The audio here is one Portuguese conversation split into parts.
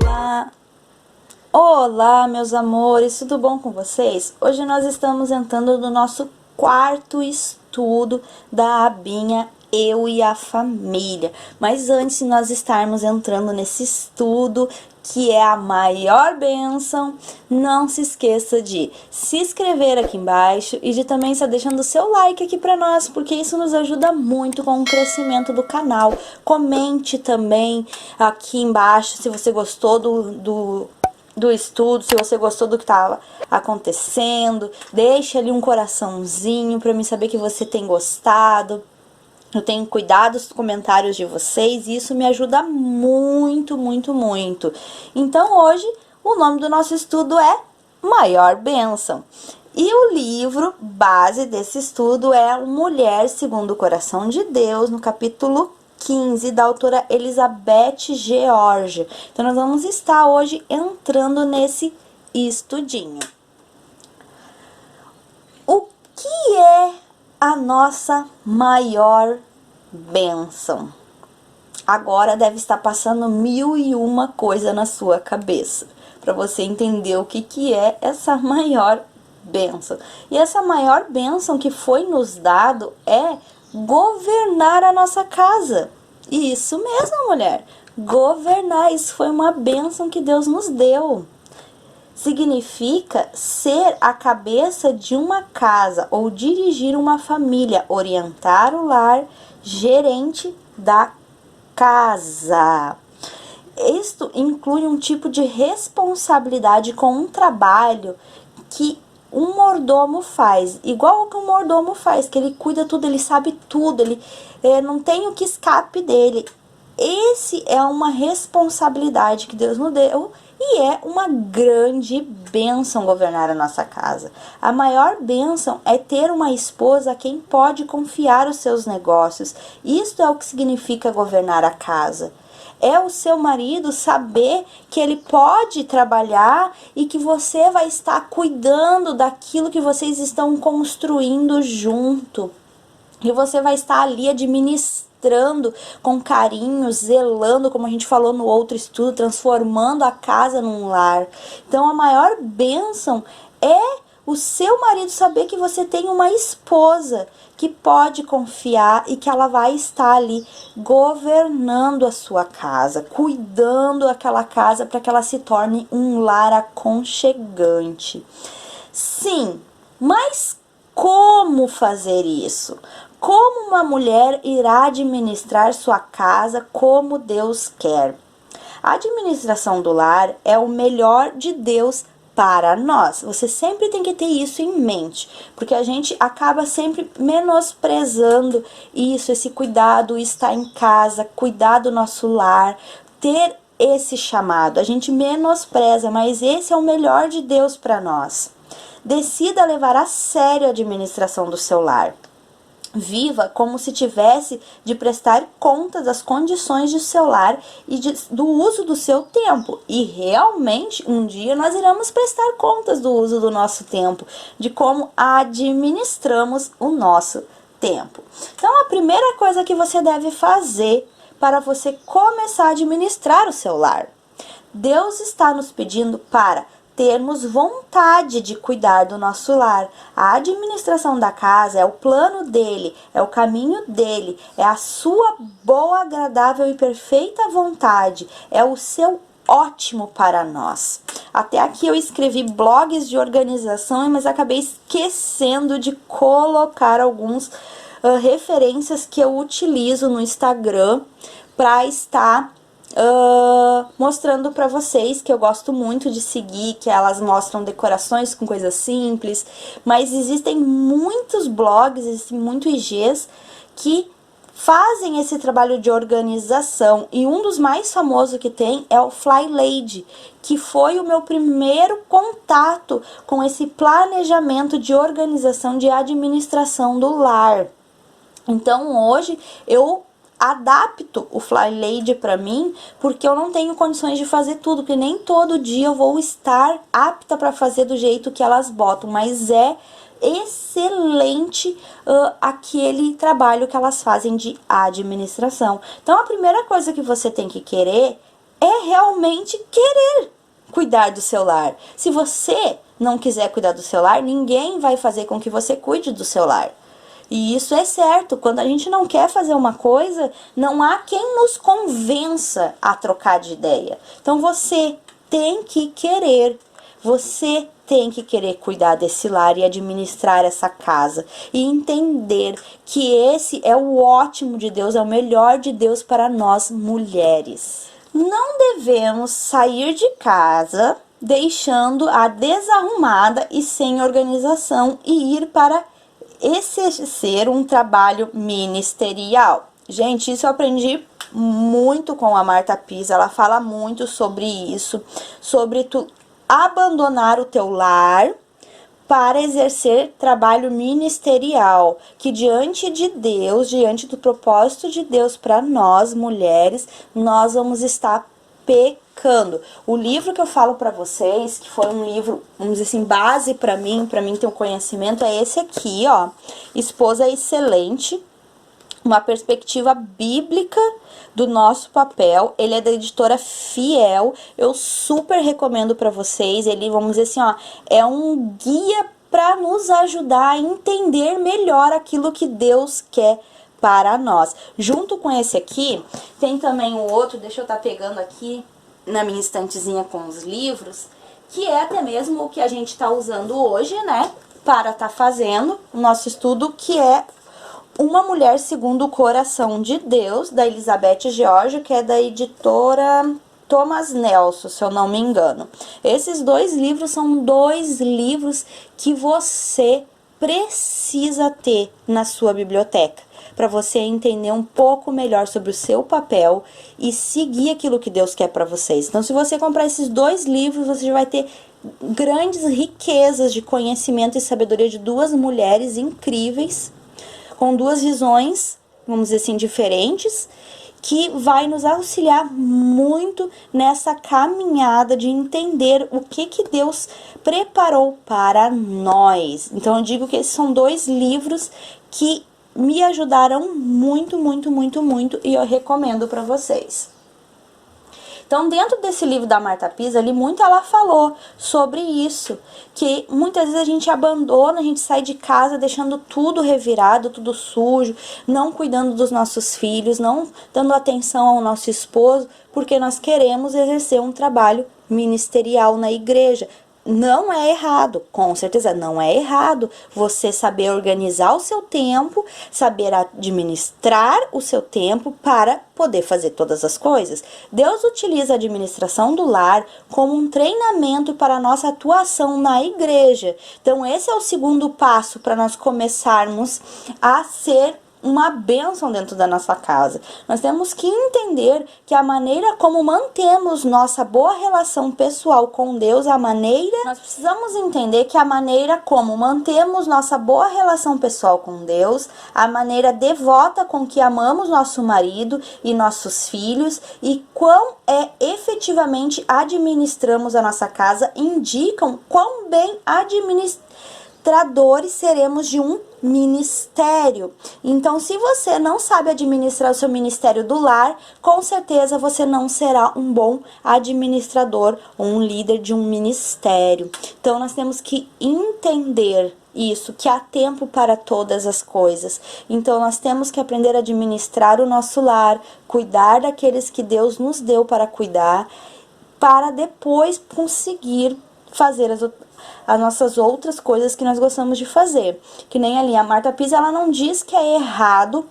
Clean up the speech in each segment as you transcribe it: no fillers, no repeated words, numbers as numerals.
Olá! Olá, meus amores, tudo bom com vocês? Hoje nós estamos entrando no nosso quarto estudo da abinha Eu e a Família. Mas antes de nós estarmos entrando nesse estudo, que é a maior bênção, não se esqueça de se inscrever aqui embaixo e de também estar deixando o seu like aqui para nós, porque isso nos ajuda muito com o crescimento do canal. Comente também aqui embaixo se você gostou do estudo, se você gostou do que estava acontecendo, deixa ali um coraçãozinho para mim saber que você tem gostado. Eu tenho cuidado dos comentários de vocês e isso me ajuda muito, muito, muito. Então hoje o nome do nosso estudo é Maior Bênção. E o livro base desse estudo é Mulher Segundo o Coração de Deus, no capítulo 15, da autora Elizabeth George. Então nós vamos estar hoje entrando nesse estudinho. O que é a nossa maior bênção? Agora deve estar passando 1001 coisa na sua cabeça para você entender o que é essa maior bênção. E essa maior bênção que foi nos dado é governar a nossa casa. Isso mesmo, mulher. Governar, isso foi uma bênção que Deus nos deu. Significa ser a cabeça de uma casa ou dirigir uma família, orientar o lar, gerente da casa. Isto inclui um tipo de responsabilidade com um trabalho que um mordomo faz, igual o que um mordomo faz, que ele cuida tudo, ele sabe tudo, ele não tem o que escape dele. Esse é uma responsabilidade que Deus nos deu e é uma grande bênção governar a nossa casa. A maior bênção é ter uma esposa a quem pode confiar os seus negócios. Isto é o que significa governar a casa. É o seu marido saber que ele pode trabalhar e que você vai estar cuidando daquilo que vocês estão construindo junto. E você vai estar ali administrando com carinho, zelando, como a gente falou no outro estudo, transformando a casa num lar. Então a maior bênção é o seu marido saber que você tem uma esposa que pode confiar e que ela vai estar ali governando a sua casa, cuidando daquela casa para que ela se torne um lar aconchegante. Sim, mas como fazer isso? Como uma mulher irá administrar sua casa como Deus quer? A administração do lar é o melhor de Deus para nós. Você sempre tem que ter isso em mente, porque a gente acaba sempre menosprezando isso, esse cuidado, estar em casa, cuidar do nosso lar, ter esse chamado. A gente menospreza, mas esse é o melhor de Deus para nós. Decida levar a sério a administração do seu lar. Viva como se tivesse de prestar conta das condições do seu lar e do uso do seu tempo. E realmente, um dia nós iremos prestar contas do uso do nosso tempo, de como administramos o nosso tempo. Então, a primeira coisa que você deve fazer para você começar a administrar o seu lar. Deus está nos pedindo para termos vontade de cuidar do nosso lar. A administração da casa é o plano dele, é o caminho dele, é a sua boa, agradável e perfeita vontade, é o seu ótimo para nós. Até aqui eu escrevi blogs de organização, mas acabei esquecendo de colocar alguns referências que eu utilizo no Instagram para estar mostrando para vocês, que eu gosto muito de seguir, que elas mostram decorações com coisas simples, mas existem muitos blogs, existem muitos IGs que fazem esse trabalho de organização, e um dos mais famosos que tem é o Fly Lady, que foi o meu primeiro contato com esse planejamento de organização, de administração do lar. Então hoje eu adapto o Fly Lady para mim, porque eu não tenho condições de fazer tudo, porque nem todo dia eu vou estar apta para fazer do jeito que elas botam, mas é excelente aquele trabalho que elas fazem de administração. Então, a primeira coisa que você tem que querer é realmente querer cuidar do seu lar. Se você não quiser cuidar do seu lar, ninguém vai fazer com que você cuide do seu lar. E isso é certo, quando a gente não quer fazer uma coisa, não há quem nos convença a trocar de ideia. Então você tem que querer, você tem que querer cuidar desse lar e administrar essa casa. E entender que esse é o ótimo de Deus, é o melhor de Deus para nós mulheres. Não devemos sair de casa deixando-a desarrumada e sem organização e ir para exercer um trabalho ministerial. Gente, isso eu aprendi muito com a Marta Pisa. Ela fala muito sobre isso, sobre tu abandonar o teu lar para exercer trabalho ministerial, que diante de Deus, diante do propósito de Deus para nós mulheres, nós vamos estar pecando. O livro que eu falo para vocês, que foi um livro, vamos dizer assim, base para mim ter um conhecimento, é esse aqui, ó, Esposa Excelente, uma perspectiva bíblica do nosso papel. Ele é da editora Fiel, eu super recomendo para vocês. Ele, vamos dizer assim, ó, é um guia para nos ajudar a entender melhor aquilo que Deus quer para nós. Junto com esse aqui, tem também o outro, deixa eu estar pegando aqui na minha estantezinha com os livros, que é até mesmo o que a gente está usando hoje, né, para estar fazendo o nosso estudo, que é Uma Mulher Segundo o Coração de Deus, da Elizabeth George, que é da editora Thomas Nelson, se eu não me engano. Esses dois livros são dois livros que você precisa ter na sua biblioteca, para você entender um pouco melhor sobre o seu papel e seguir aquilo que Deus quer para vocês. Então, se você comprar esses dois livros, você já vai ter grandes riquezas de conhecimento e sabedoria de duas mulheres incríveis, com duas visões, vamos dizer assim, diferentes, que vai nos auxiliar muito nessa caminhada de entender o que Deus preparou para nós. Então, eu digo que esses são dois livros que me ajudaram muito, muito, muito, muito, e eu recomendo para vocês. Então, dentro desse livro da Marta Pisa, ali muito ela falou sobre isso, que muitas vezes a gente abandona, a gente sai de casa deixando tudo revirado, tudo sujo, não cuidando dos nossos filhos, não dando atenção ao nosso esposo, porque nós queremos exercer um trabalho ministerial na igreja. Não é errado, com certeza não é errado você saber organizar o seu tempo, saber administrar o seu tempo para poder fazer todas as coisas. Deus utiliza a administração do lar como um treinamento para a nossa atuação na igreja. Então, esse é o segundo passo para nós começarmos a ser uma bênção dentro da nossa casa. Nós temos que entender que a maneira como mantemos nossa boa relação pessoal com Deus, nós precisamos entender que a maneira como mantemos nossa boa relação pessoal com Deus, a maneira devota com que amamos nosso marido e nossos filhos e quão efetivamente administramos a nossa casa, indicam quão bem administradores seremos de um ministério. Então, se você não sabe administrar o seu ministério do lar, com certeza você não será um bom administrador ou um líder de um ministério. Então, nós temos que entender isso, que há tempo para todas as coisas. Então, nós temos que aprender a administrar o nosso lar, cuidar daqueles que Deus nos deu para cuidar, para depois conseguir fazer as nossas outras coisas que nós gostamos de fazer. Que nem ali a Marta Pisa, ela não diz que é errado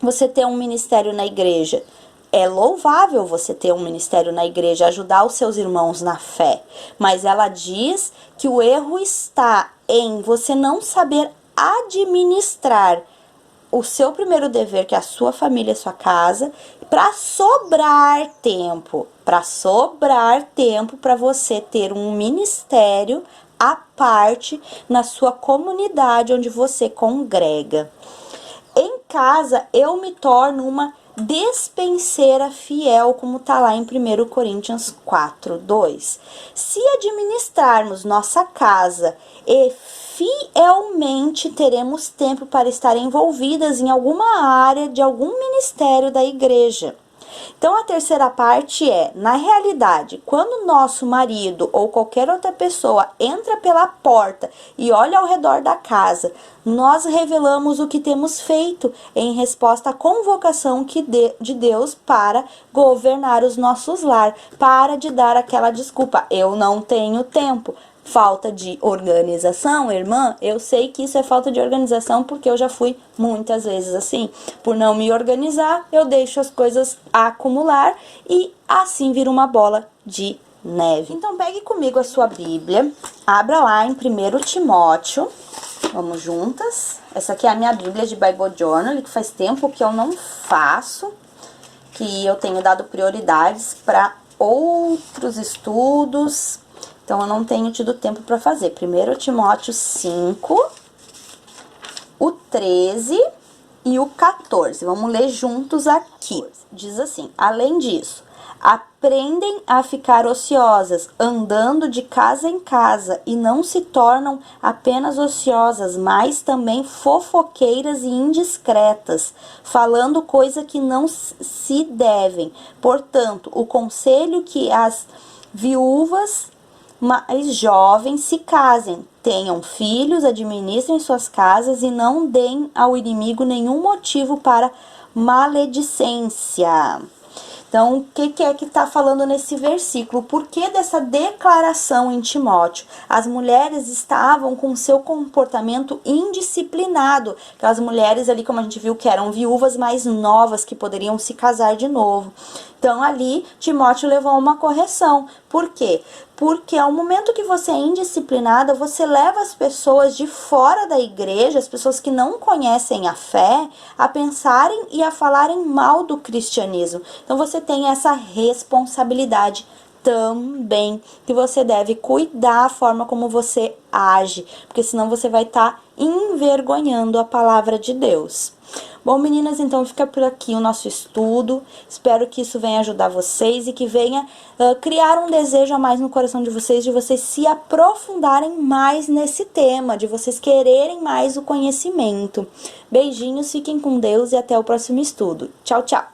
você ter um ministério na igreja. É louvável você ter um ministério na igreja, ajudar os seus irmãos na fé. Mas ela diz que o erro está em você não saber administrar o seu primeiro dever, que é a sua família, a sua casa, para sobrar tempo para você ter um ministério à parte na sua comunidade onde você congrega. Em casa, eu me torno uma despenseira fiel, como está lá em 1 Coríntios 4:2. Se administrarmos nossa casa fielmente teremos tempo para estar envolvidas em alguma área de algum ministério da igreja. Então, a terceira parte é, na realidade, quando nosso marido ou qualquer outra pessoa entra pela porta e olha ao redor da casa, nós revelamos o que temos feito em resposta à convocação de Deus para governar os nossos lares. Para de dar aquela desculpa, eu não tenho tempo. Falta de organização, irmã, eu sei que isso é falta de organização porque eu já fui muitas vezes assim. Por não me organizar, eu deixo as coisas acumular e assim vira uma bola de neve. Então pegue comigo a sua Bíblia, abra lá em 1 Timóteo, vamos juntas. Essa aqui é a minha Bíblia de Bible Journal, que faz tempo que eu não faço, que eu tenho dado prioridades para outros estudos. Então, eu não tenho tido tempo para fazer. 1 Timóteo 5, o 13 e o 14. Vamos ler juntos aqui. Diz assim, além disso, aprendem a ficar ociosas, andando de casa em casa, e não se tornam apenas ociosas, mas também fofoqueiras e indiscretas, falando coisa que não se devem. Portanto, o conselho que as viúvas mais jovens se casem, tenham filhos, administrem suas casas e não deem ao inimigo nenhum motivo para maledicência. Então, o que é que está falando nesse versículo? Por que dessa declaração em Timóteo? As mulheres estavam com seu comportamento indisciplinado. Aquelas mulheres ali, como a gente viu, que eram viúvas mais novas, que poderiam se casar de novo. Então, ali, Timóteo levou uma correção. Por quê? Porque ao momento que você é indisciplinada, você leva as pessoas de fora da igreja, as pessoas que não conhecem a fé, a pensarem e a falarem mal do cristianismo. Então, você tem essa responsabilidade também, que você deve cuidar a forma como você age, porque senão você vai estar envergonhando a palavra de Deus. Bom, meninas, então fica por aqui o nosso estudo. Espero que isso venha ajudar vocês e que venha criar um desejo a mais no coração de vocês se aprofundarem mais nesse tema, de vocês quererem mais o conhecimento. Beijinhos, fiquem com Deus e até o próximo estudo. Tchau, tchau!